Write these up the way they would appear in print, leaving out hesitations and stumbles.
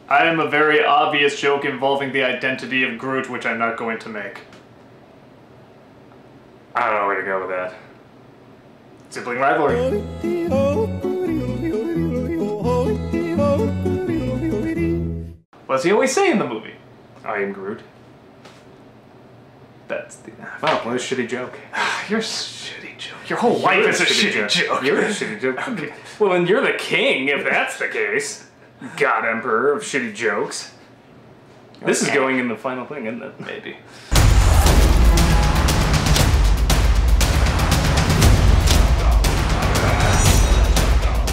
I am a very obvious joke involving the identity of Groot, which I'm not going to make. I don't know where to go with that. Sibling rivalry. What does he always say in the movie? I am Groot. That's the... Wow, what a shitty joke. You're a shitty joke. Your whole life is a shitty joke. You're a shitty joke. Okay. Well, then you're the king, if that's the case. God Emperor of shitty jokes. This is going in the final thing, isn't it? Maybe.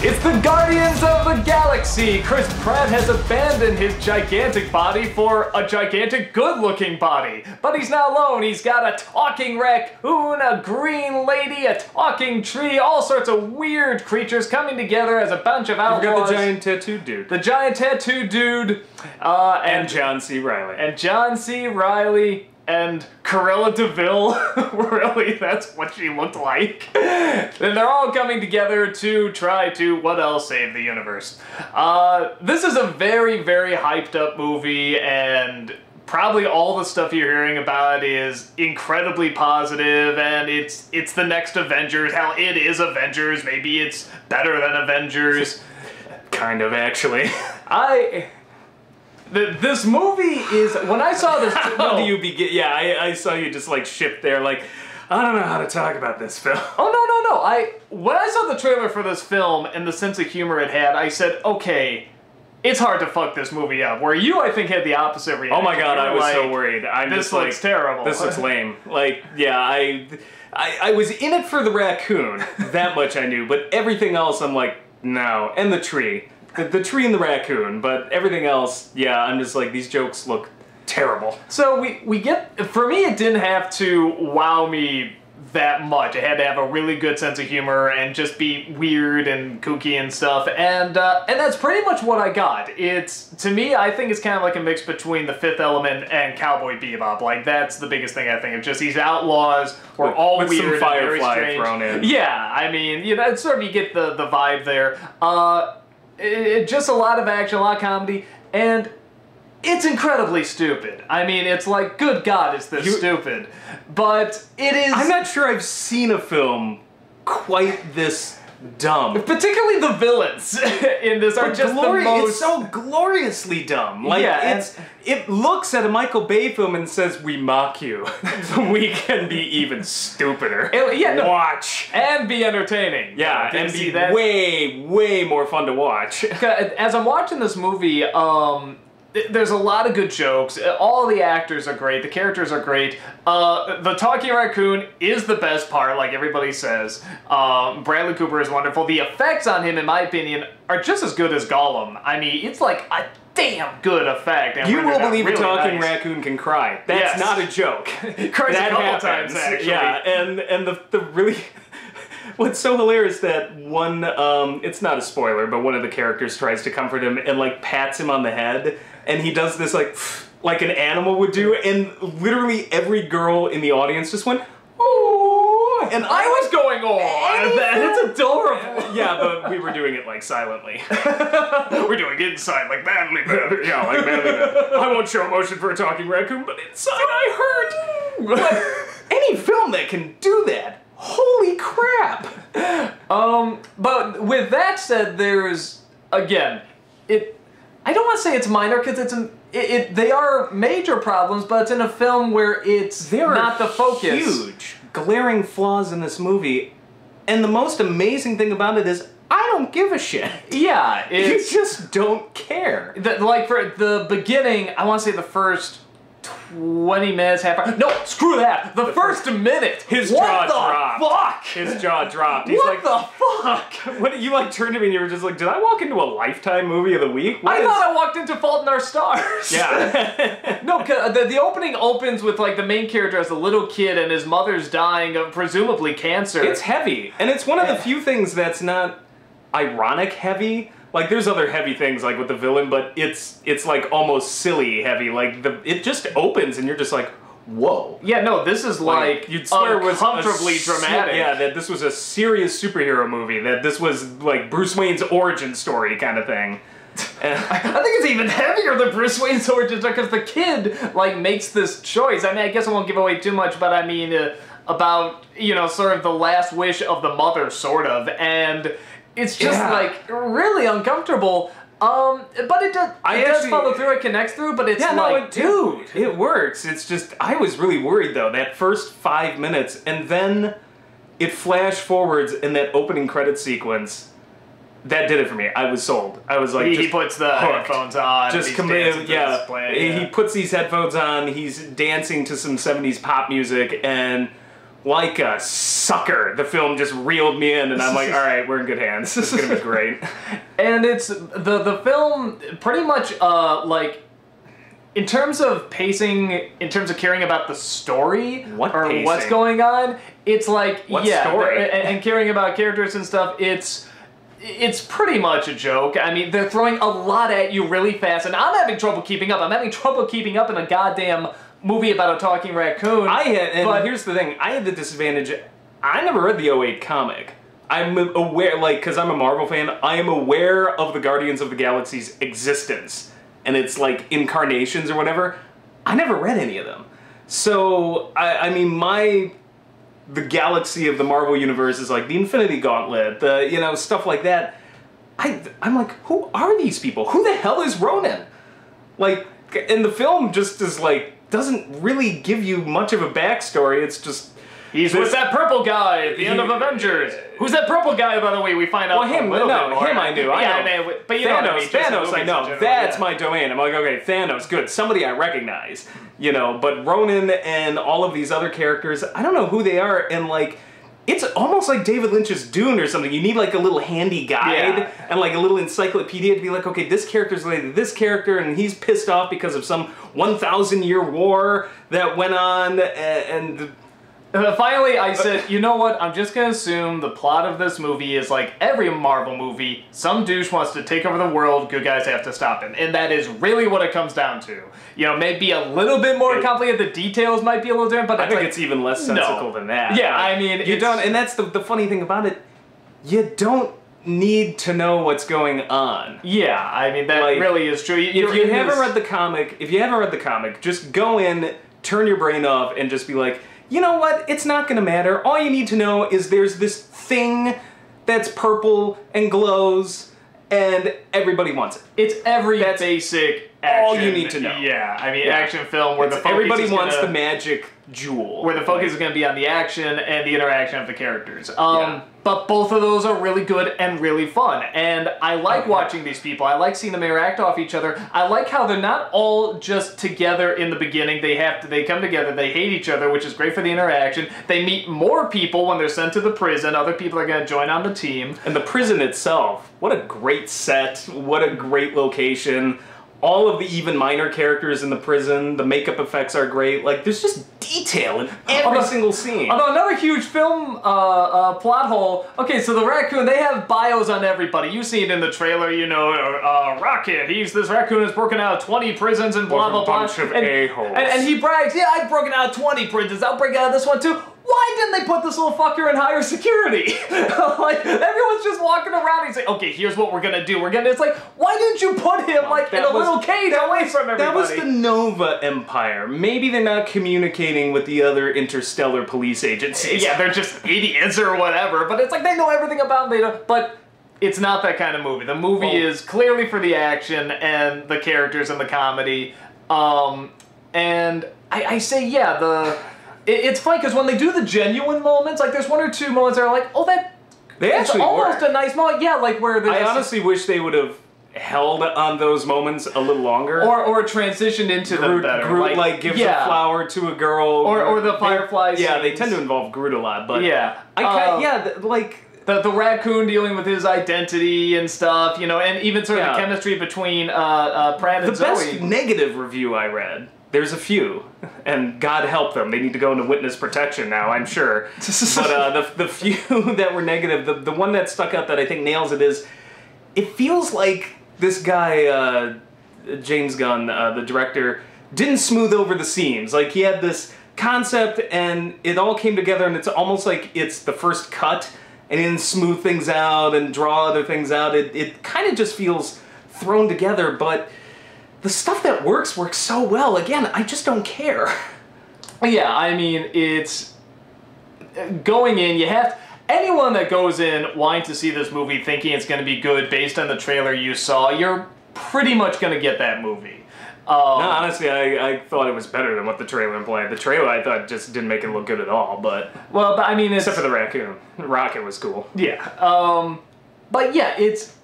It's the Guardians of the Galaxy! Chris Pratt has abandoned his gigantic body for a gigantic good-looking body. But he's not alone. He's got a talking raccoon, a green lady, a talking tree, all sorts of weird creatures coming together as a bunch of outlaws. You've got the giant tattooed dude. The giant tattooed dude. And John C. Reilly. And John C. Reilly. And Cruella de Vil, really, that's what she looked like. And they're all coming together to try to, what else, save the universe. This is a very, very hyped up movie, and probably all the stuff you're hearing about is incredibly positive, and it's the next Avengers. Hell, it is Avengers. Maybe it's better than Avengers. Kind of, actually. This movie is, when I saw this... How do you begin? Yeah, I saw you just like shift there like, I don't know how to talk about this film. Oh, no. When I saw the trailer for this film and the sense of humor it had, I said, okay, it's hard to fuck this movie up. Where you, I think, had the opposite reaction. Oh my god, I was like, so worried. This looks terrible. This looks lame. Like, yeah, I was in it for the raccoon. That much I knew. But everything else, I'm like, no. And the tree. The tree and the raccoon, but everything else, yeah, I'm just like, these jokes look terrible. So we get, for me it didn't have to wow me that much. It had to have a really good sense of humor and just be weird and kooky and stuff, and that's pretty much what I got. To me, I think it's kind of like a mix between The Fifth Element and Cowboy Bebop. Like, that's the biggest thing I think of. Just these outlaws who are all with weird some and very Firefly strange. thrown in. Yeah, I mean, you know, it's sort of, you get the vibe there. Just a lot of action, a lot of comedy, and it's incredibly stupid. I mean, it's like, good God, is this stupid. But it is... I'm not sure I've seen a film quite this dumb. Particularly the villains in this are just the most... It's so gloriously dumb. Like, yeah, it looks at a Michael Bay film and says, we mock you. We can be even stupider. Watch. And be entertaining. Yeah, and be way, way more fun to watch. As I'm watching this movie, there's a lot of good jokes. All the actors are great. The characters are great. The talking raccoon is the best part, like everybody says. Bradley Cooper is wonderful. The effects on him, in my opinion, are just as good as Gollum. I mean, it's like a damn good effect. And you will believe really a talking raccoon can cry. That's not a joke. Cries a couple times, actually. Yeah, and the really... What's so hilarious that one, it's not a spoiler, but one of the characters tries to comfort him and, like, pats him on the head, and he does this, like an animal would do, and literally every girl in the audience just went, oh, and I was going, oh, it's adorable. Yeah, but we were doing it, like, silently. We're doing it inside, like manly man. Yeah, like manly man. I won't show emotion for a talking raccoon, but inside I hurt. But any film that can do that, holy crap! But with that said, there's, again, I don't want to say it's minor, because they are major problems, but it's in a film where they're not the focus. Huge, glaring flaws in this movie, and the most amazing thing about it is, I don't give a shit. Yeah, you just don't care. Like, for the beginning, I want to say the first 20 minutes, half hour. No, screw that. The first minute. His jaw dropped. What the fuck? His jaw dropped. He's what like, the fuck? What, you like turned to me and you were just like, did I walk into a Lifetime movie of the week? I thought I walked into Fault in Our Stars. Yeah. No, the opening opens with like the main character as a little kid and his mother's dying of presumably cancer. It's heavy. And it's one of the few things that's not ironic heavy. Like, there's other heavy things, like, with the villain, but it's like, almost silly heavy. Like, it just opens, and you're just like, whoa. Yeah, no, this is, like you'd swear it was uncomfortably dramatic. Yeah, that this was a serious superhero movie, that this was, like, Bruce Wayne's origin story kind of thing. I think it's even heavier than Bruce Wayne's origin because the kid like makes this choice. I mean, I guess I won't give away too much, but I mean about sort of the last wish of the mother, sort of, and it's just like really uncomfortable. But it does. It does follow through. It connects through, but it's dude, it works. It's just I was really worried though that first 5 minutes, and then it flash forwards in that opening credit sequence. That did it for me. I was sold. I was like, he puts the headphones on. Just he puts these headphones on. He's dancing to some 70s pop music, and like a sucker, the film just reeled me in, and I'm like, all right, we're in good hands. This is gonna be great. And it's the film pretty much like in terms of pacing, in terms of caring about the story what's going on. It's like story? And caring about characters and stuff. It's pretty much a joke. I mean, they're throwing a lot at you really fast, and I'm having trouble keeping up. I'm having trouble keeping up in a goddamn movie about a talking raccoon. But here's the thing. I had the disadvantage. I never read the '08 comic. I'm aware, because I'm a Marvel fan, I am aware of the Guardians of the Galaxy's existence. And it's like incarnations or whatever. I never read any of them. So, I mean, the galaxy of the Marvel Universe is like the Infinity Gauntlet, stuff like that. I'm like, who are these people? Who the hell is Ronan? Like, and the film just is like, doesn't really give you much of a backstory. It's just... He's with that purple guy at the end of Avengers. Who's that purple guy, by the way? We find out him I knew. But you Thanos, I know. That's my domain. I'm like, okay, Thanos, good. Somebody I recognize. But Ronan and all of these other characters, I don't know who they are, and like, it's almost like David Lynch's Dune or something. You need like a little handy guide and like a little encyclopedia to be like, okay, this character's related to this character, and he's pissed off because of some 1,000-year war that went on, and finally, I said, you know what? I'm just going to assume the plot of this movie is like every Marvel movie. Some douche wants to take over the world. Good guys have to stop him. And that is really what it comes down to. Maybe a little bit more complicated. The details might be a little different, but I think it's even less sensical than that. Yeah, I mean... You don't... And that's the funny thing about it. You don't need to know what's going on. Yeah, I mean, that really is true. If you haven't read the comic, just go in, turn your brain off, and just be like... You know what? It's not going to matter. All you need to know is there's this thing that's purple and glows, and everybody wants it. It's that's basic action. All you need to know. Yeah, I mean, action film where the focus everybody wants the magic jewel. Where the focus is going to be on the action and the interaction of the characters. But both of those are really good and really fun. And I like watching these people. I like seeing them interact off each other. I like how they're not all just together in the beginning. They come together, they hate each other, which is great for the interaction. They meet more people when they're sent to the prison. Other people are going to join on the team. And the prison itself, what a great set. What a great location. All of the even minor characters in the prison, the makeup effects are great. Like, there's just detail in every single scene. Although another huge film plot hole. Okay, so the raccoon, they have bios on everybody. You see it in the trailer, Rocket. This raccoon has broken out 20 prisons and blah, blah, blah. Bunch of a-holes. And he brags, yeah, I've broken out 20 prisons. I'll break out this one too. Why didn't they put this little fucker in higher security? Like, everyone's just walking around. He's like, okay, here's what we're gonna do. It's like, why didn't you put him, in a little cage away from everybody? That was the Nova Empire. Maybe they're not communicating with the other interstellar police agencies. Yeah, they're just idiots or whatever. But it's like, they know everything about them. But it's not that kind of movie. The movie is clearly for the action and the characters and the comedy. And I say, it's funny because when they do the genuine moments, like there's one or two moments that are like, oh, it's almost a nice moment. Yeah, like where I honestly wish they would have held on those moments a little longer. Or transitioned into them better. Groot gives a flower to a girl. Or the fireflies. Yeah, they tend to involve Groot a lot, but... Yeah. The raccoon dealing with his identity and stuff, and even sort of the chemistry between Pratt and Zoe. The best negative review I read, there's a few, and God help them, they need to go into witness protection now, I'm sure. But the few that were negative, the one that stuck out that I think nails it is, it feels like this guy, James Gunn, the director, didn't smooth over the seams. Like, he had this concept, and it all came together, and it's almost like it's the first cut, and he didn't smooth things out and draw other things out. It kind of just feels thrown together, but the stuff that works so well. Again, I just don't care. Yeah, I mean, it's going in, you have anyone that goes in wanting to see this movie thinking it's going to be good based on the trailer you saw, you're pretty much going to get that movie. No, honestly, I thought it was better than what the trailer implied. The trailer, I thought, just didn't make it look good at all, but... Well, but I mean, it's... Except for the raccoon. The rocket was cool. Yeah. But yeah, it's...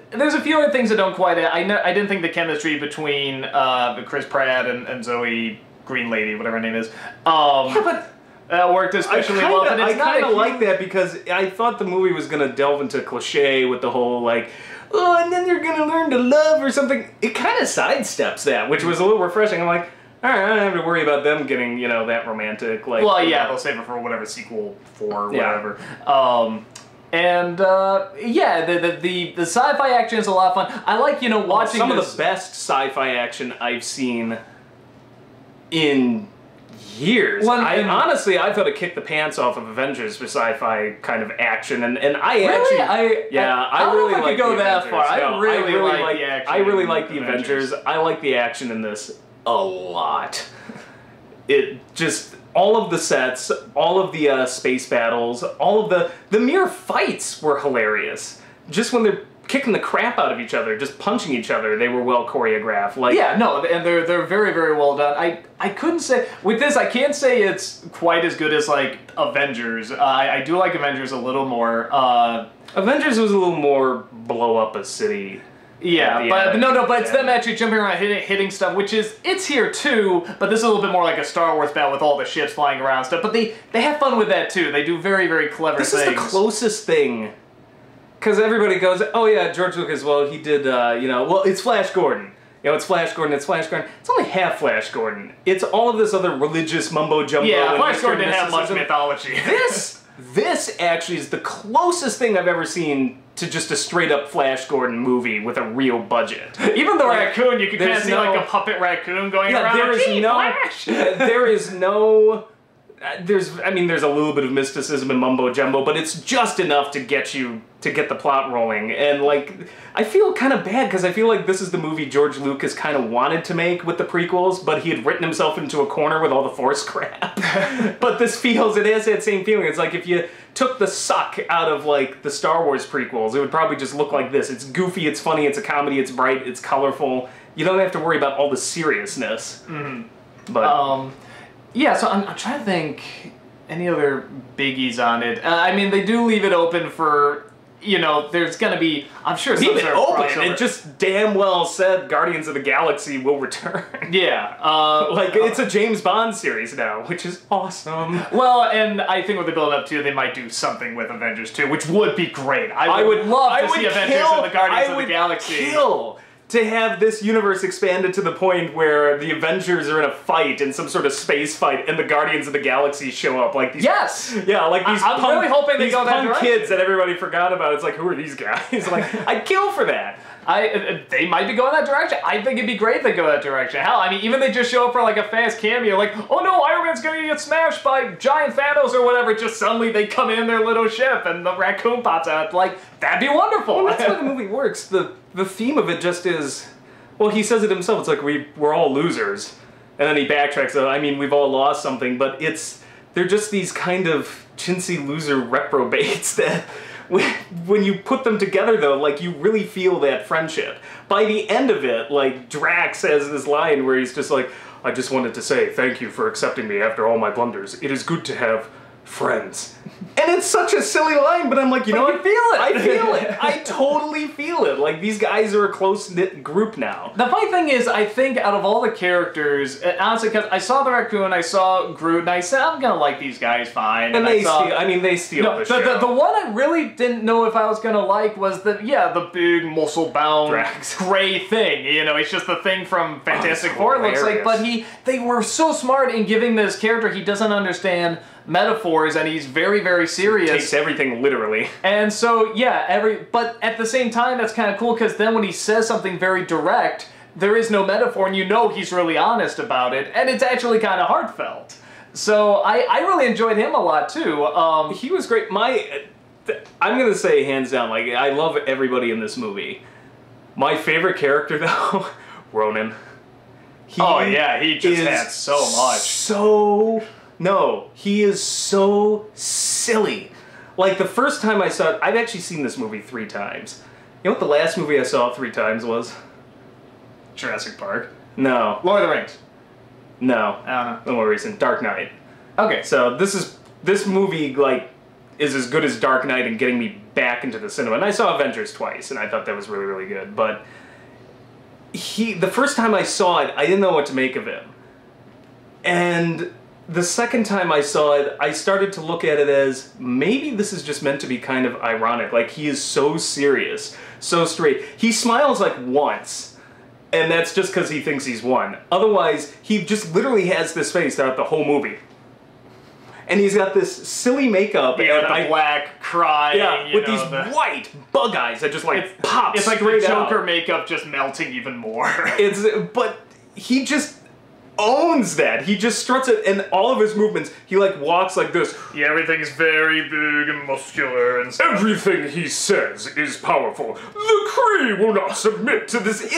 there's a few other things that don't quite... I didn't think the chemistry between Chris Pratt and Zoe Green Lady, whatever her name is, yeah, but... that worked especially well, but it's I kind of like that because I thought the movie was going to delve into cliche with the whole, like, oh, and then you're going to learn to love or something. It kind of sidesteps that, which was a little refreshing. I'm like, all right, I don't have to worry about them getting, you know, that romantic. Like, well, yeah, they'll save it for whatever sequel 4 or whatever. Yeah, the sci-fi action is a lot of fun. I like, you know, watching some of the best sci-fi action I've seen in years. Honestly, I thought it kicked the pants off of Avengers for sci-fi kind of action, and I really? actually, I really like go the that Avengers. far. No, I really like the action. I really like the Avengers. I like the action in this a lot. It just all of the sets, all of the space battles, all of the mere fights were hilarious. Just when they're kicking the crap out of each other, just punching each other, they were well choreographed. Like, yeah, no, and they're very, very well done. I couldn't say with this. I can't say it's quite as good as like Avengers. I do like Avengers a little more. Avengers was a little more blow up a city. Yeah, but it's them actually jumping around, hitting stuff, which is, it's here too, but this is a little bit more like a Star Wars battle with all the ships flying around and stuff. But they have fun with that too. They do very, very clever things. This is the closest thing. Because everybody goes, oh yeah, George Lucas, well, he did, well, it's Flash Gordon. You know, it's Flash Gordon, it's Flash Gordon. It's only half Flash Gordon. It's all of this other religious mumbo-jumbo. Yeah, Flash Gordon didn't have much mythology. This actually is the closest thing I've ever seen to just a straight-up Flash Gordon movie with a real budget. Even the raccoon, you can kind of see like a puppet raccoon going around. Flash! There is no... There's a little bit of mysticism and mumbo-jumbo, but it's just enough to get the plot rolling. And, like, I feel kind of bad, because I feel like this is the movie George Lucas kind of wanted to make with the prequels, but he had written himself into a corner with all the Force crap. But this it has that same feeling. It's like if you took the suck out of, like, the Star Wars prequels, it would probably just look like this. It's goofy, it's funny, it's a comedy, it's bright, it's colorful. You don't have to worry about all the seriousness. Mm-hmm. But... yeah, so I'm trying to think any other biggies on it. I mean, they do leave it open for, you know, there's going to be, I'm sure some leave it open. crossover. It just damn well said Guardians of the Galaxy will return. Yeah. It's a James Bond series now, which is awesome. Well, and I think what they build up to, they might do something with Avengers too, which would be great. I would love to see Avengers and the Guardians of the Galaxy. To have this universe expanded to the point where the Avengers are in a fight, in some sort of space fight, and the Guardians of the Galaxy show up, like these... Yes! Yeah, like these I'm really hoping they go that direction. Kids that everybody forgot about. It's like, who are these guys? Like, I'd kill for that. They might be going that direction. I think it'd be great if they go that direction. Hell, I mean, even they just show up for like a fast cameo, like, oh no, Iron Man's gonna get smashed by giant Thanos or whatever, just suddenly they come in their little ship and the raccoon pops out. Like, that'd be wonderful. Well, that's why the movie works. The theme of it just is... Well, he says it himself. It's like we're all losers, and then he backtracks. So, I mean, we've all lost something, but they're just these kind of chintzy loser reprobates that, when you put them together, though, like you really feel that friendship. By the end of it, like Drax has this line where he's just like, "I just wanted to say thank you for accepting me after all my blunders. It is good to have friends." And it's such a silly line, but I'm like, you know what? You feel it. I feel it. I totally feel it. Like, these guys are a close-knit group now. The funny thing is, I think out of all the characters, honestly, because I saw the raccoon, I saw Groot, and I said, I'm gonna like these guys fine. And they steal the show. The one I really didn't know if I was gonna like was the big muscle-bound gray thing. You know, it's just the thing from Fantastic Four, it looks like. But they were so smart in giving this character, he doesn't understand metaphors, and he's very, very serious. He takes everything literally. And so, yeah, but at the same time, that's kind of cool, because then when he says something very direct, there is no metaphor, and you know he's really honest about it, and it's actually kind of heartfelt. So, I really enjoyed him a lot, too. He was great. I'm gonna say, hands down, like, I love everybody in this movie. My favorite character, though, Ronan. He just had so much. He is so silly. Like, the first time I saw it, I've actually seen this movie 3 times. You know what the last movie I saw 3 times was? Jurassic Park. No. Lord of the Rings. No. I don't know. The more recent. Dark Knight. Okay. So this movie, like, is as good as Dark Knight in getting me back into the cinema. And I saw Avengers twice, and I thought that was really, really good. But the first time I saw it, I didn't know what to make of him. And the second time I saw it, I started to look at it as, maybe this is just meant to be kind of ironic. Like, he is so serious, so straight. He smiles like once, and that's just because he thinks he's won. Otherwise, he just literally has this face throughout the whole movie. And he's got this silly makeup. Yeah, and the black crying. Yeah, with these white bug eyes that just like pop. It's like the Joker makeup just melting even more. But he just owns that. He just struts it, and all of his movements, he like walks like this. Yeah, everything's very big and muscular and stuff. Everything he says is powerful. The Kree will not submit to this.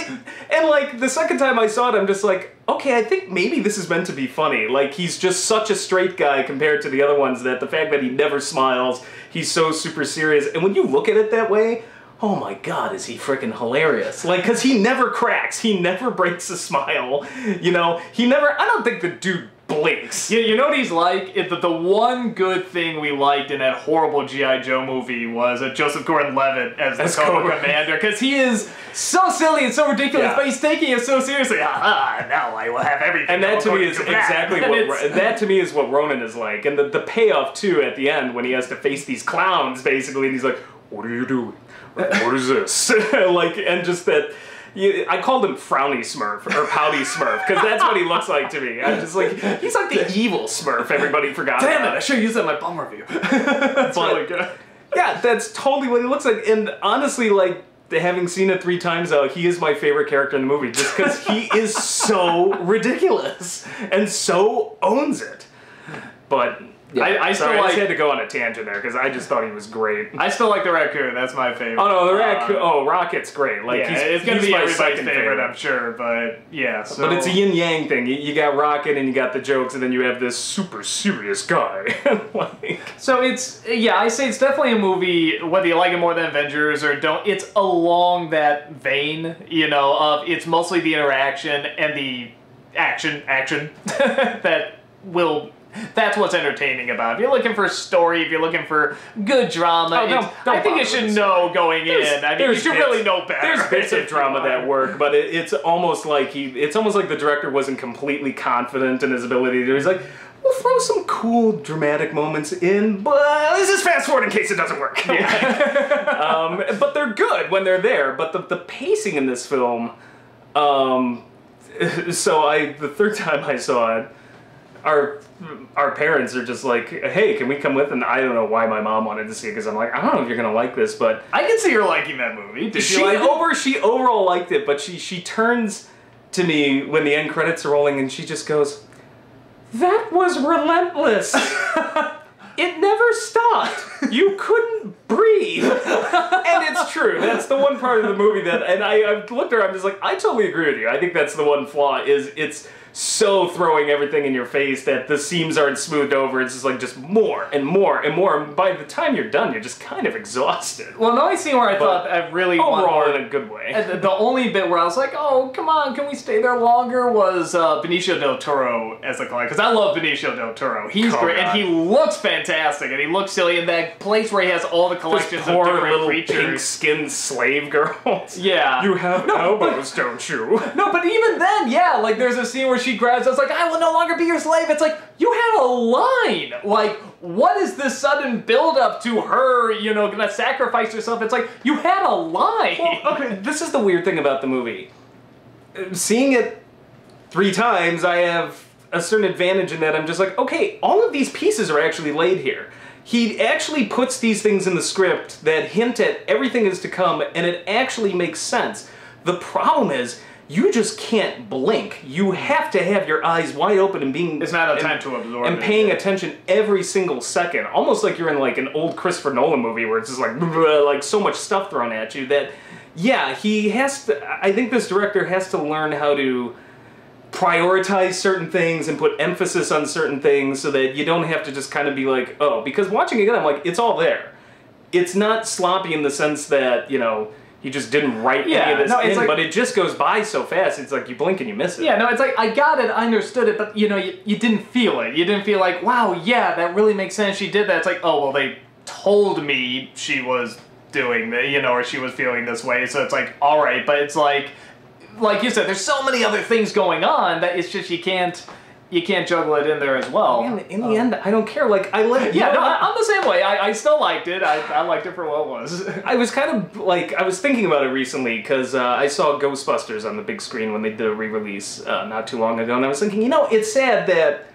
And like the second time I saw it, I'm just like, okay, I think maybe this is meant to be funny. Like, he's just such a straight guy compared to the other ones that the fact that he never smiles, he's so super serious. And when you look at it that way, oh my god, is he freaking hilarious. Like, because he never cracks. He never breaks a smile. You know, I don't think the dude blinks. You know what he's like? The one good thing we liked in that horrible G.I. Joe movie was Joseph Gordon-Levitt as the Cobra Commander, because he is so silly and so ridiculous, but he's taking it so seriously. Now I will have everything. And that to me is exactly that to me is what Ronan is like. And the payoff, too, at the end, when he has to face these clowns, basically, and he's like, what are you doing? What is this? Like, and just that... I called him Frowny Smurf, or Pouty Smurf, because that's what he looks like to me. I'm just like, he's like the evil Smurf everybody forgot about. Damn it, I should have used that in my bum review. That's really good. Yeah, that's totally what he looks like. And honestly, like, having seen it 3 times though, he is my favorite character in the movie, just because he is so ridiculous, and so owns it. But... yeah, I just had to go on a tangent there because I just thought he was great. I still like the raccoon. That's my favorite. Oh no, the raccoon. Rocket's great. Like, yeah, it's gonna be everybody's favorite, I'm sure. But yeah, so. But it's a yin yang thing. You got Rocket and you got the jokes, and then you have this super serious guy. Like, so it's I say it's definitely a movie. Whether you like it more than Avengers or don't, it's along that vein. You know, of it's mostly the interaction and the action that will. That's what's entertaining about it. If you're looking for a story, if you're looking for good drama, I think you should know going in. I mean, you should really know better. There's bits of drama that work, but it's almost like the director wasn't completely confident in his ability to do. He's like, we'll throw some cool dramatic moments in, but let's just fast forward in case it doesn't work. Yeah. But they're good when they're there. But the pacing in this film, the third time I saw it, our parents are just like, hey, can we come with? And I don't know why my mom wanted to see it, because I'm like, I don't know if you're gonna like this, but I can see her liking that movie. She overall liked it, but she turns to me when the end credits are rolling and she just goes, that was relentless. It never stopped. You couldn't breathe. And it's true. That's the one part of the movie that, and I looked at her, I'm just like, I totally agree with you. I think that's the one flaw, is it's so throwing everything in your face that the seams aren't smoothed over. It's just like just more and more and more. And by the time you're done, you're just kind of exhausted. Well, the only scene where I thought I really overall in a good way. The only bit where I was like, oh, come on, can we stay there longer, was Benicio del Toro as the client. Because I love Benicio del Toro. He's great, and he looks fantastic, and he looks silly in that place where he has all the collections of different creatures. Pink-skinned slave girls. Yeah. You have elbows, don't you? No, but even then, yeah, like there's a scene where she grabs us like, I will no longer be your slave. It's like, you had a line. Like, what is this sudden build-up to her, you know, gonna sacrifice herself? It's like, you had a line. Well, okay, this is the weird thing about the movie. Seeing it 3 times, I have a certain advantage in that I'm just like, okay, all of these pieces are actually laid here. He actually puts these things in the script that hint at everything is to come, and it actually makes sense. The problem is, you just can't blink. You have to have your eyes wide open and being... It's not enough time to absorb and paying attention every single second. Almost like you're in like an old Christopher Nolan movie where it's just like so much stuff thrown at you that yeah, he has to, I think this director has to learn how to prioritize certain things and put emphasis on certain things so that you don't have to just kind of be like, oh, because watching it again, I'm like, it's all there. It's not sloppy in the sense that, you know, he just didn't write any of this in, like, but it just goes by so fast, it's like you blink and you miss it. Yeah, no, it's like, I got it, I understood it, but, you know, you didn't feel it. You didn't feel like, wow, yeah, that really makes sense, she did that. It's like, oh, well, they told me she was doing that, you know, or she was feeling this way, so it's like, alright, but it's like you said, there's so many other things going on that it's just, you can't juggle it in there as well. Man, in the end, I don't care. Like, I let it. Yeah, no, I'm the same way. I still liked it. I liked it for what it was. I was kind of, like, I was thinking about it recently, because I saw Ghostbusters on the big screen when they did a re-release not too long ago, and I was thinking, you know, it's sad that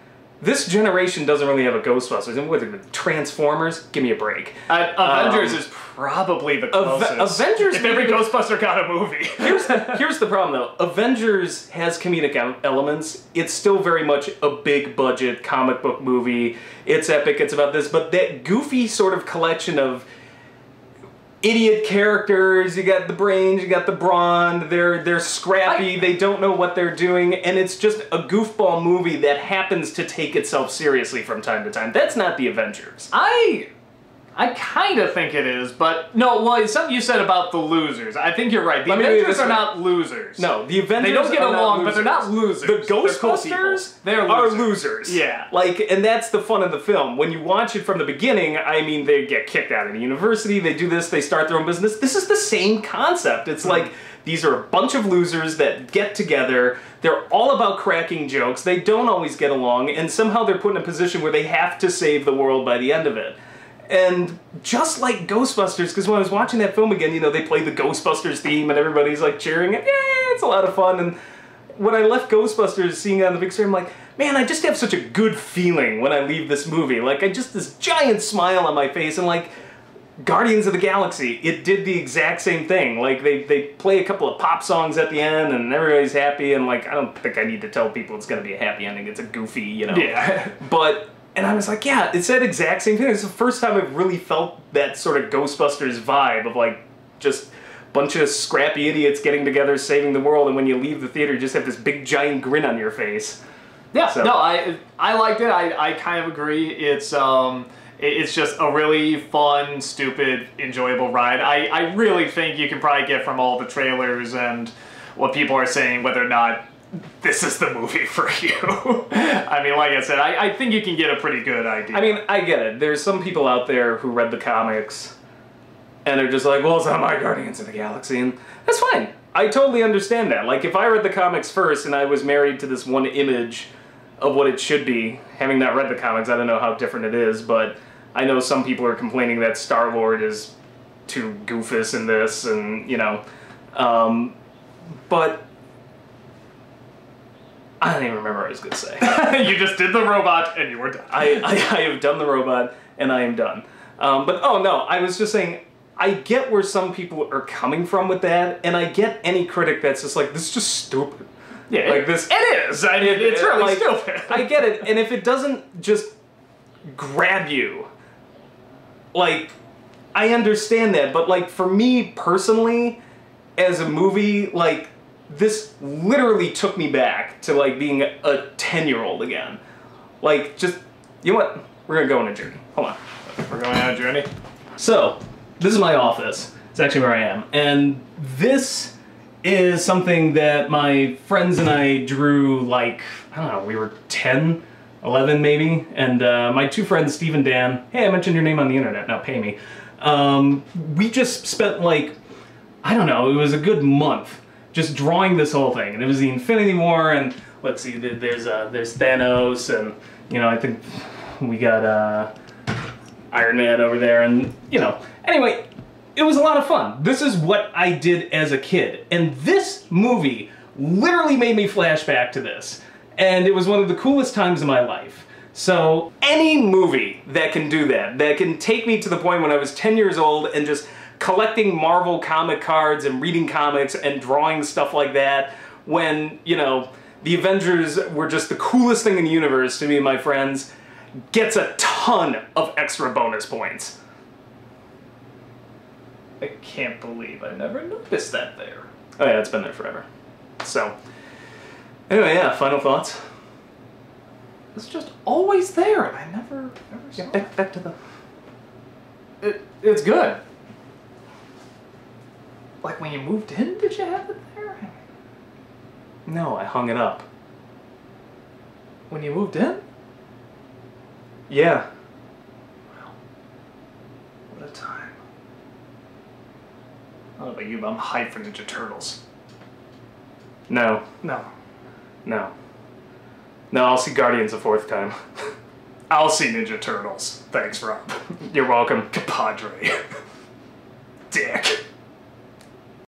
this generation doesn't really have a Ghostbusters. And with Transformers, give me a break. Avengers is probably the closest. Avengers. If every Ghostbuster got a movie. Here's the problem, though. Avengers has comedic elements. It's still very much a big budget comic book movie. It's epic. It's about this, but that goofy sort of collection of idiot characters, you got the brains, you got the brawn, they're scrappy, they don't know what they're doing, and it's just a goofball movie that happens to take itself seriously from time to time. That's not the Avengers. I kind of think it is, but no, well, something you said about the losers. I think you're right. The Avengers are not losers. No, the Avengers they don't get along, but they're not losers. The Ghostbusters are losers. Yeah. Like, and that's the fun of the film. When you watch it from the beginning, I mean, they get kicked out of the university, they do this, they start their own business. This is the same concept. It's like, these are a bunch of losers that get together, they're all about cracking jokes, they don't always get along, and somehow they're put in a position where they have to save the world by the end of it. And just like Ghostbusters, because when I was watching that film again, you know, they played the Ghostbusters theme and everybody's like cheering and yeah, it's a lot of fun. And when I left Ghostbusters, seeing it on the big screen, I'm like, man, I just have such a good feeling when I leave this movie. Like, I just, this giant smile on my face, and like, Guardians of the Galaxy, it did the exact same thing. Like, they play a couple of pop songs at the end and everybody's happy, and like, I don't think I need to tell people it's gonna be a happy ending. It's a goofy, you know. Yeah. But... And I was like, yeah, it's that exact same thing. It's the first time I've really felt that sort of Ghostbusters vibe of like, just a bunch of scrappy idiots getting together, saving the world, and when you leave the theater, you just have this big giant grin on your face. Yeah, so. No, I liked it. I kind of agree. It's just a really fun, stupid, enjoyable ride. I really think you can probably get from all the trailers and what people are saying whether or not this is the movie for you. I mean, like I said, I think you can get a pretty good idea. I mean, I get it. There's some people out there who read the comics and they're just like, well, it's not my Guardians of the Galaxy, and that's fine. I totally understand that. Like, if I read the comics first and I was married to this one image of what it should be, having not read the comics, I don't know how different it is, but I know some people are complaining that Star-Lord is too goofus in this, and, you know, but... I don't even remember what I was going to say. You just did the robot and you were done. I have done the robot and I am done. But, oh no, I was just saying, I get where some people are coming from with that, and I get any critic that's just like, this is just stupid. Yeah, like this. It is. I mean, it's really like, stupid. I get it, and if it doesn't just grab you, like, I understand that, but like, for me personally, as a movie, like, this literally took me back to like being a 10-year-old again. Like, just, you know what? We're gonna go on a journey. Hold on. We're going on a journey? So, this is my office. It's actually where I am. And this is something that my friends and I drew, like, I don't know, we were 10, 11 maybe. And my two friends, Steve and Dan, hey, I mentioned your name on the internet, now pay me. We just spent like, I don't know, it was a good month just drawing this whole thing, and it was the Infinity War, and let's see, there's Thanos, and you know, I think we got Iron Man over there, and you know, anyway, it was a lot of fun. This is what I did as a kid, and this movie literally made me flash back to this, and it was one of the coolest times of my life. So any movie that can do that, that can take me to the point when I was 10 years old and just collecting Marvel comic cards and reading comics and drawing stuff like that, when, you know, the Avengers were just the coolest thing in the universe to me and my friends, gets a ton of extra bonus points. I can't believe I never noticed that there. Oh yeah, it's been there forever. So, anyway, yeah, final thoughts? It's just always there, and I never saw it. Back to the... It's good. Like when you moved in, did you have it there? No, I hung it up. When you moved in? Yeah. Wow. What a time. I don't know about you, but I'm hyped for Ninja Turtles. No. No. No. No, I'll see Guardians a fourth time. I'll see Ninja Turtles. Thanks, Rob. You're welcome. Compadre. Dick.